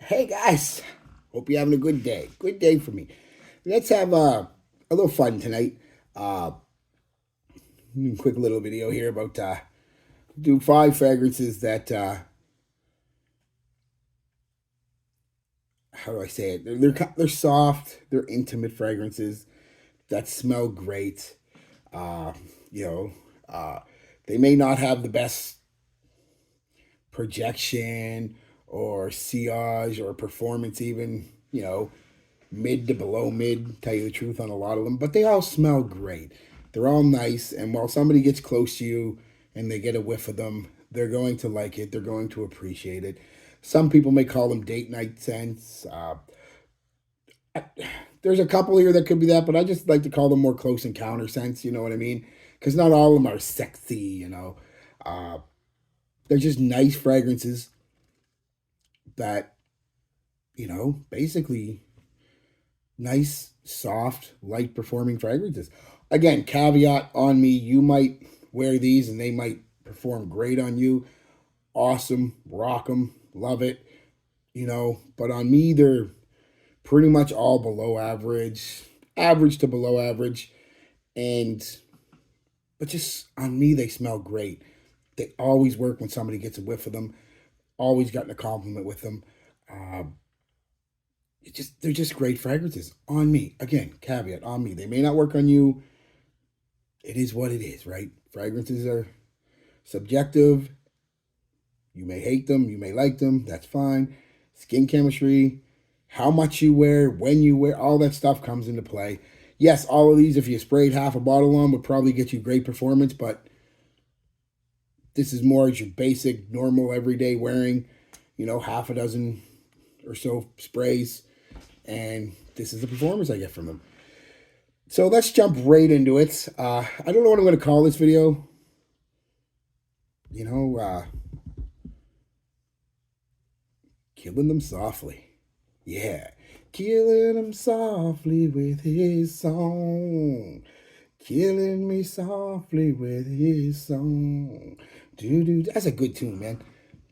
Hey guys, hope you're having a good day. Good day for me. Let's have a little fun tonight. Uh, quick little video here about do 5 fragrances that how do I say it? They're soft, they're intimate fragrances that smell great. Uh, you know, uh, they may not have the best projection or sillage or performance, even mid to below mid, tell you the truth, on a lot of them, but they all smell great. They're all nice, and while somebody gets close to you and they get a whiff of them, they're going to like it, they're going to appreciate it. Some people may call them date night scents. There's a couple here that could be that, but I just like to call them more close encounter scents, you know what I mean? Because not all of them are sexy. Uh, they're just nice fragrances that, basically nice, soft, light performing fragrances. Again, caveat on me, you might wear these and they might perform great on you. Awesome, rock them, love it. But on me, they're pretty much all below average, average to below average. And, but just on me, they smell great. They always work when somebody gets a whiff of them, always gotten a compliment with them. Uh, they're just great fragrances on me. Again, caveat on me. They may not work on you. It is what it is, right? Fragrances are subjective. You may hate them, you may like them, that's fine. Skin chemistry, how much you wear, when you wear, all that stuff comes into play. Yes, all of these, if you sprayed half a bottle on, would probably get you great performance, but this is more as your basic, normal, everyday wearing, half a dozen or so sprays, and this is the performance I get from them. So let's jump right into it. I don't know what I'm going to call this video. You know, uh, Killing them softly. Yeah. Killing them softly with his song. Killing me softly with his song. That's a good tune, man.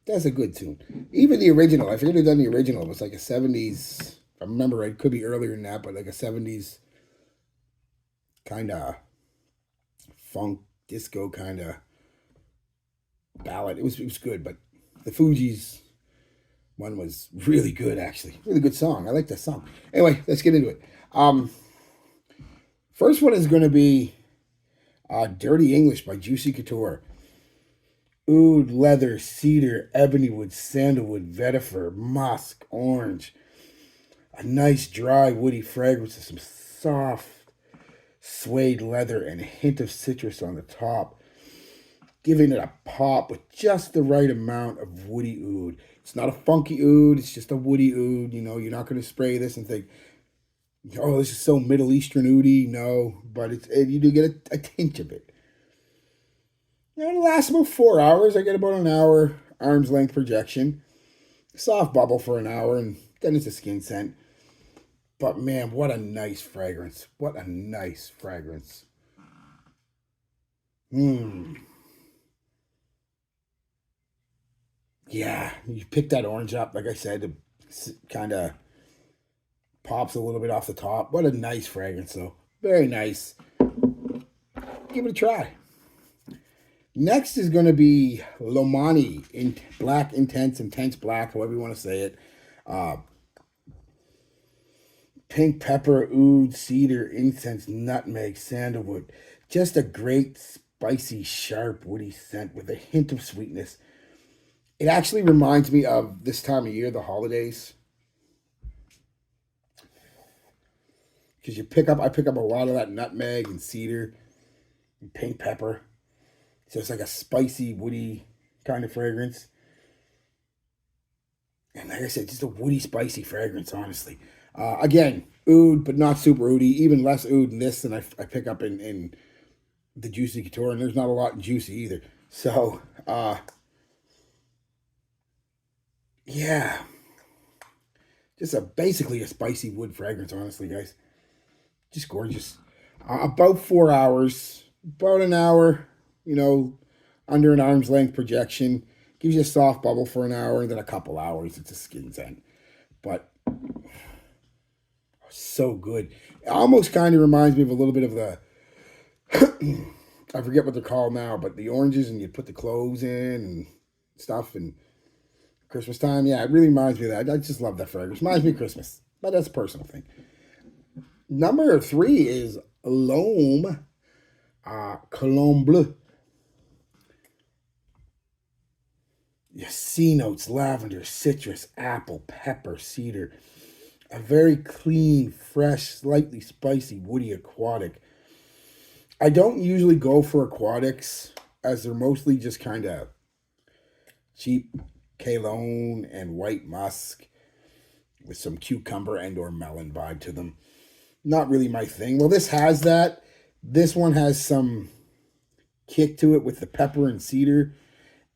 That's a good tune. Even the original, I forget who done the original. It was like a 70s, if I remember right, it could be earlier than that, but like a 70s kind of funk, disco kind of ballad. It was good, but the Fugees one was really good, actually. Really good song. I like that song. Anyway, let's get into it. First one is going to be Dirty English by Juicy Couture. Oud, leather, cedar, ebonywood, sandalwood, vetiver, musk, orange. A nice, dry, woody fragrance with some soft suede leather and a hint of citrus on the top, giving it a pop with just the right amount of woody oud. It's not a funky oud, it's just a woody oud. You're not going to spray this and think, oh, this is so Middle Eastern oudy. No, but you do get a tinge of it. It lasts about 4 hours. I get about an hour arm's length projection. Soft bubble for an hour, and then it's a skin scent. But man, what a nice fragrance. What a nice fragrance. Mmm. Yeah, you pick that orange up, like I said, it kind of pops a little bit off the top. What a nice fragrance, though. Very nice. Give it a try. Next is going to be Lomani in black, intense black, however you want to say it. Uh, Pink pepper, oud, cedar, incense, nutmeg, sandalwood. Just a great, spicy, sharp, woody scent with a hint of sweetness. It actually reminds me of this time of year, the holidays, because I pick up a lot of that nutmeg and cedar and pink pepper. So it's like a spicy, woody kind of fragrance. And like I said, just a woody, spicy fragrance, honestly. Again, oud, but not super oudy. Even less oud in this than I pick up in the Juicy Couture. And there's not a lot in Juicy either. So, yeah. Just basically a spicy wood fragrance, honestly, guys. Just gorgeous. About 4 hours, about an hour, you know, under an arm's length projection. Gives you a soft bubble for an hour, and then a couple hours. It's a skin scent. but so good. It almost kind of reminds me of a little bit of the I forget what they're called now, but the oranges and you put the cloves in and stuff and Christmas time. Yeah, it really reminds me of that. I just love that fragrance. Reminds me of Christmas, but that's a personal thing. Number 3 is L'Homme Cologne Bleu. Your C notes: lavender, citrus, apple, pepper, cedar. A very clean, fresh, slightly spicy, woody aquatic. I don't usually go for aquatics as they're mostly just kind of cheap cologne and white musk with some cucumber and or melon vibe to them. Not really my thing. Well, this has that. This one has some kick to it with the pepper and cedar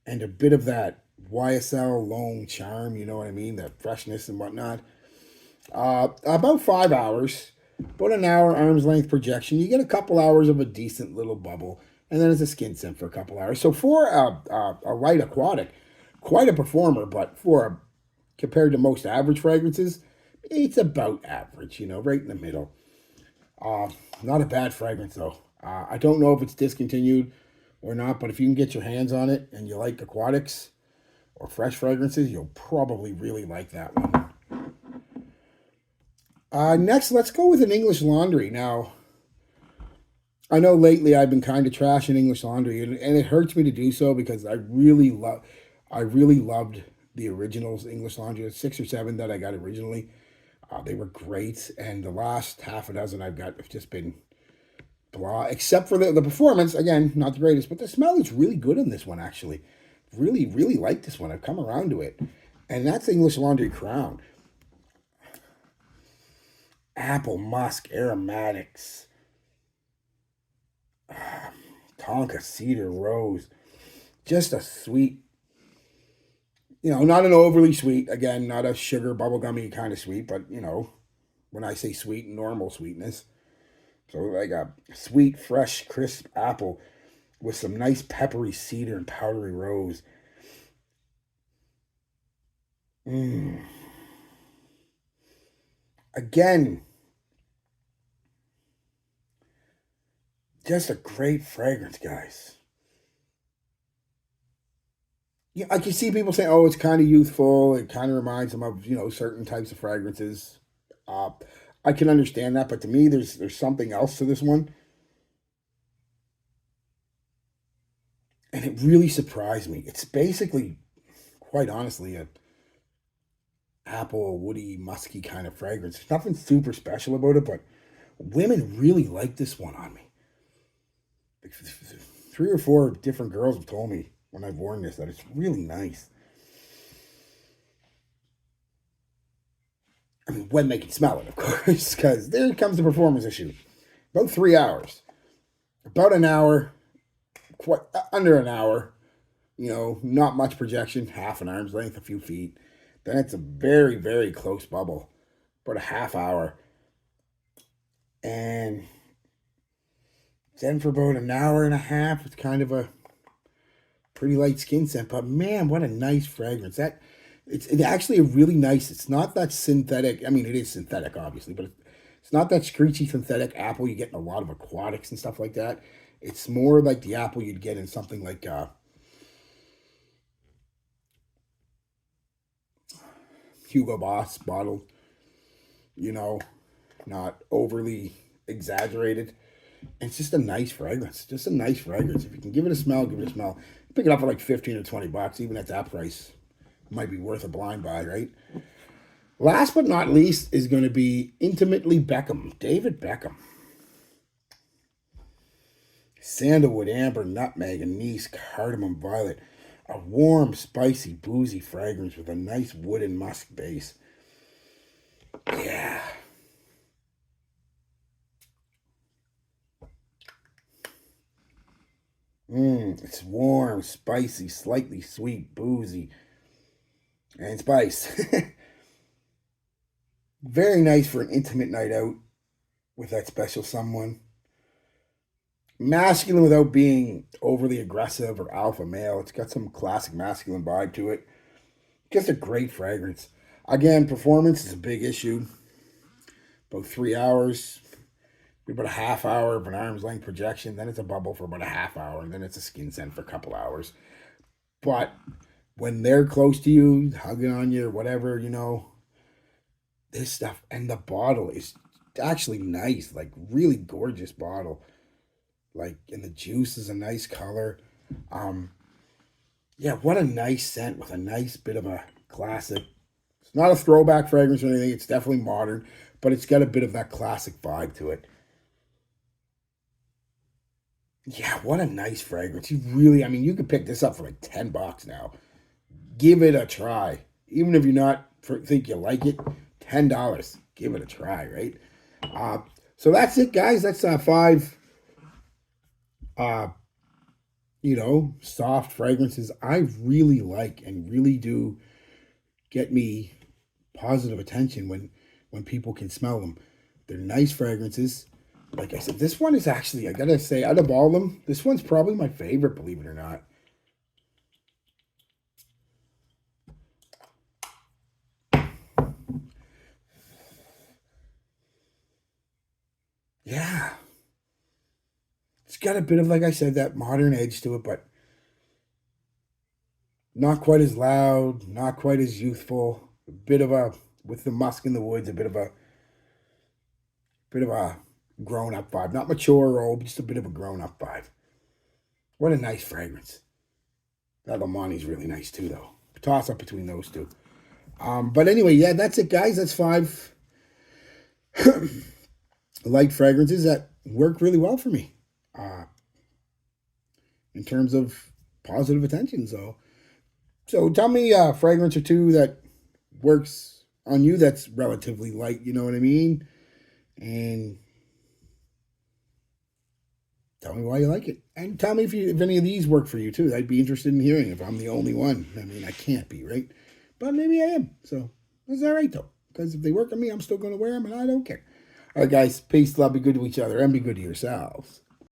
and a bit of that YSL L'Homme charm, you know what I mean? That freshness and whatnot. About 5 hours, about an hour arm's length projection. You get a couple hours of a decent little bubble, and then it's a skin scent for a couple hours. So for a light aquatic, quite a performer, but compared to most average fragrances, it's about average, right in the middle. Not a bad fragrance though. I don't know if it's discontinued or not, but if you can get your hands on it and you like aquatics or fresh fragrances, you'll probably really like that one. Next, let's go with an English Laundry. Now, I know lately I've been kind of trashing English Laundry, and it hurts me to do so because I really loved the originals English Laundry. 6 or 7 that I got originally. They were great, and the last half a dozen I've got have just been blah, except for the performance. Again, not the greatest, but the smell is really good in this one, actually. Really, really like this one. I've come around to it, and that's English Laundry Crown. Apple, musk, aromatics, tonka, cedar, rose. Just a sweet, not an overly sweet, again, not a sugar bubblegummy kind of sweet, but, when I say sweet, normal sweetness. So like a sweet, fresh, crisp apple with some nice peppery cedar and powdery rose. Again, just a great fragrance, guys. Yeah, I can see people saying, "Oh, it's kind of youthful. It kind of reminds them of certain types of fragrances." Uh, I can understand that, but to me, there's something else to this one, and it really surprised me. It's basically, quite honestly, a apple, woody, musky kind of fragrance. There's nothing super special about it, but women really like this one on me. 3 or 4 different girls have told me when I've worn this that it's really nice. I mean, when they can smell it, of course, because there comes the performance issue. About 3 hours, about an hour, quite under an hour. Not much projection, half an arm's length, a few feet. Then it's a very, very close bubble, about a half hour, and then for about an hour and a half, it's kind of a pretty light skin scent. But man, what a nice fragrance! It's actually a really nice. It's not that synthetic. I mean, it is synthetic, obviously, but it's not that screechy synthetic apple you get in a lot of aquatics and stuff like that. It's more like the apple you'd get in something like Hugo Boss bottle. Not overly exaggerated. And it's just a nice fragrance. Just a nice fragrance. If you can give it a smell, give it a smell. Pick it up for like 15 or 20 bucks. Even at that price, might be worth a blind buy, right? Last but not least is going to be Intimately Beckham. David Beckham. Sandalwood, amber, nutmeg, anise, cardamom, violet. A warm, spicy, boozy fragrance with a nice wooden musk base. Yeah. It's warm, spicy, slightly sweet, boozy, and spice. Very nice for an intimate night out with that special someone. Masculine without being overly aggressive or alpha male. It's got some classic masculine vibe to it. Just a great fragrance. Again, performance is a big issue. About 3 hours, about a half hour of an arm's length projection. Then it's a bubble for about a half hour, and then it's a skin scent for a couple hours. But when they're close to you, hugging on you, or whatever, this stuff, and the bottle is actually nice, like really gorgeous bottle. Like, and the juice is a nice color. Yeah, what a nice scent with a nice bit of a classic. It's not a throwback fragrance or anything. It's definitely modern, but it's got a bit of that classic vibe to it. Yeah, what a nice fragrance. You really, I mean, you could pick this up for like $10 now. Give it a try. Even if you're not think you like it, $10. Give it a try, right? So that's it, guys. That's five uh soft fragrances I really like and really do get me positive attention when people can smell them. They're nice fragrances. Like I said, this one is actually, I gotta say, out of all of them, this one's probably my favorite, believe it or not. Yeah. It's got a bit of, like I said, that modern edge to it, but not quite as loud, not quite as youthful. A bit of a, with the musk in the woods, a bit of a grown up vibe. Not mature or old, but just a bit of a grown up vibe. What a nice fragrance. That Lamani's really nice too, though. Toss up between those two. But anyway, yeah, that's it, guys. That's five light fragrances that work really well for me in terms of positive attention. So tell me a fragrance or two that works on you that's relatively light. You know what I mean? And tell me why you like it, and tell me if any of these work for you too. I'd be interested in hearing if I'm the only one. I mean, I can't be, right? But maybe I am. So it's all right though, because if they work on me, I'm still going to wear them, and I don't care. All right, guys. Peace, love, be good to each other, and be good to yourselves.